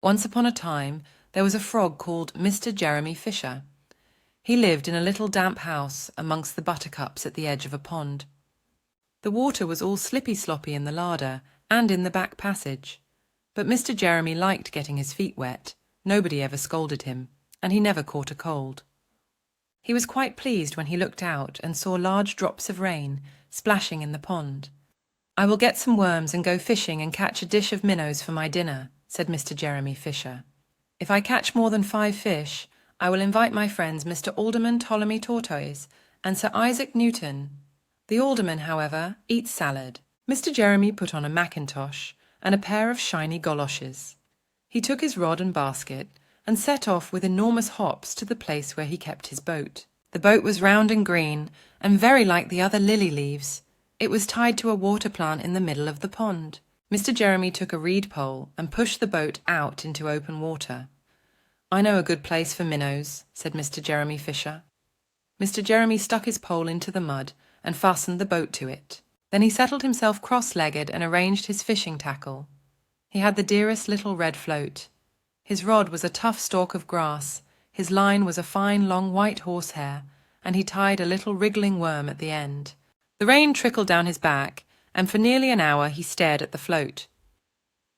Once upon a time, there was a frog called Mr. Jeremy Fisher. He lived in a little damp house amongst the buttercups at the edge of a pond. The water was all slippy-sloppy in the larder and in the back passage, but Mr. Jeremy liked getting his feet wet. Nobody ever scolded him, and he never caught a cold. He was quite pleased when he looked out and saw large drops of rain splashing in the pond. "I will get some worms and go fishing and catch a dish of minnows for my dinner," said Mr. Jeremy Fisher. "If I catch more than 5 fish, I will invite my friends Mr. Alderman Ptolemy Tortoise and Sir Isaac Newton. The alderman, however, eats salad." Mr. Jeremy put on a mackintosh and a pair of shiny goloshes. He took his rod and basket and set off with enormous hops to the place where he kept his boat. The boat was round and green and very like the other lily leaves. It was tied to a water plant in the middle of the pond. Mr. Jeremy took a reed pole and pushed the boat out into open water. "I know a good place for minnows," said Mr. Jeremy Fisher. Mr. Jeremy stuck his pole into the mud and fastened the boat to it. Then he settled himself cross-legged and arranged his fishing tackle. He had the dearest little red float. His rod was a tough stalk of grass, his line was a fine long white horsehair, and he tied a little wriggling worm at the end. The rain trickled down his back, and for nearly an hour he stared at the float.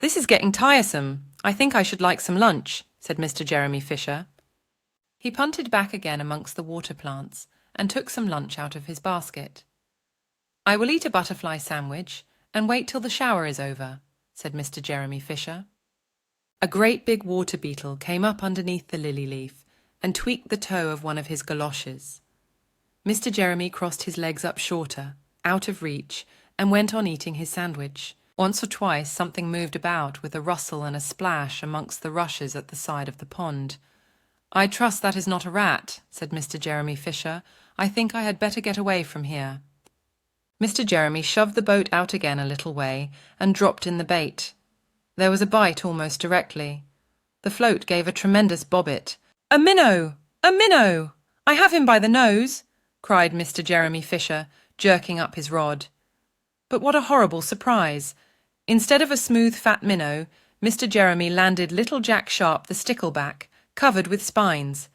"This is getting tiresome. I think I should like some lunch," said Mr. Jeremy Fisher. He punted back again amongst the water plants and took some lunch out of his basket. "I will eat a butterfly sandwich and wait till the shower is over," said Mr. Jeremy Fisher. A great big water beetle came up underneath the lily leaf and tweaked the toe of one of his galoshes. Mr. Jeremy crossed his legs up shorter, out of reach, and went on eating his sandwich. Once or twice something moved about with a rustle and a splash amongst the rushes at the side of the pond. "I trust that is not a rat," said Mr. Jeremy Fisher. "I think I had better get away from here." Mr. Jeremy shoved the boat out again a little way and dropped in the bait. There was a bite almost directly. The float gave a tremendous bobbit. "A minnow! A minnow! I have him by the nose!" cried Mr. Jeremy Fisher, jerking up his rod. But what a horrible surprise! Instead of a smooth fat minnow, Mr. Jeremy landed little Jack Sharp the stickleback, covered with spines.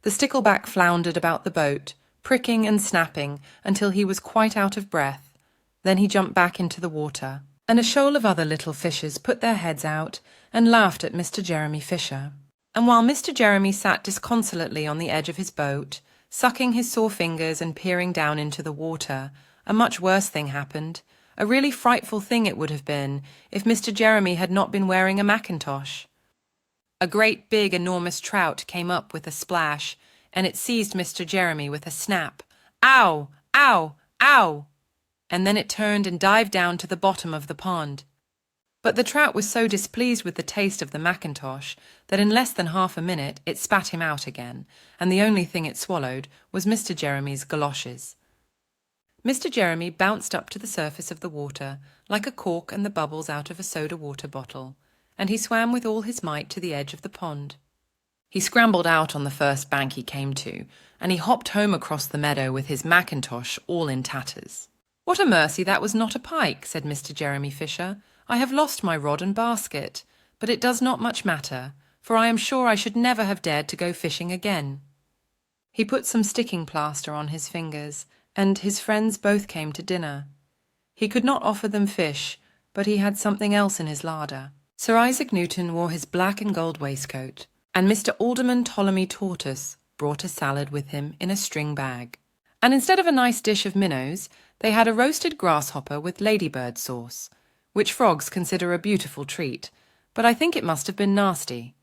The stickleback floundered about the boat, pricking and snapping until he was quite out of breath. Then he jumped back into the water, and a shoal of other little fishes put their heads out and laughed at Mr. Jeremy Fisher. And while Mr. Jeremy sat disconsolately on the edge of his boat, sucking his sore fingers and peering down into the water, a much worse thing happened. A really frightful thing it would have been if Mr. Jeremy had not been wearing a mackintosh. A great big enormous trout came up with a splash, and it seized Mr. Jeremy with a snap. "Ow! Ow! Ow!" And then it turned and dived down to the bottom of the pond. But the trout was so displeased with the taste of the mackintosh that in less than half a minute it spat him out again, and the only thing it swallowed was Mr. Jeremy's galoshes. Mr. Jeremy bounced up to the surface of the water like a cork and the bubbles out of a soda water bottle, and he swam with all his might to the edge of the pond. He scrambled out on the first bank he came to, and he hopped home across the meadow with his mackintosh all in tatters. "What a mercy that was not a pike," said Mr. Jeremy Fisher. "I have lost my rod and basket, but it does not much matter, for I am sure I should never have dared to go fishing again." He put some sticking plaster on his fingers, and his friends both came to dinner. He could not offer them fish, but he had something else in his larder. Sir Isaac Newton wore his black and gold waistcoat, and Mr. Alderman Ptolemy Tortoise brought a salad with him in a string bag. And instead of a nice dish of minnows, they had a roasted grasshopper with ladybird sauce, which frogs consider a beautiful treat, but I think it must have been nasty.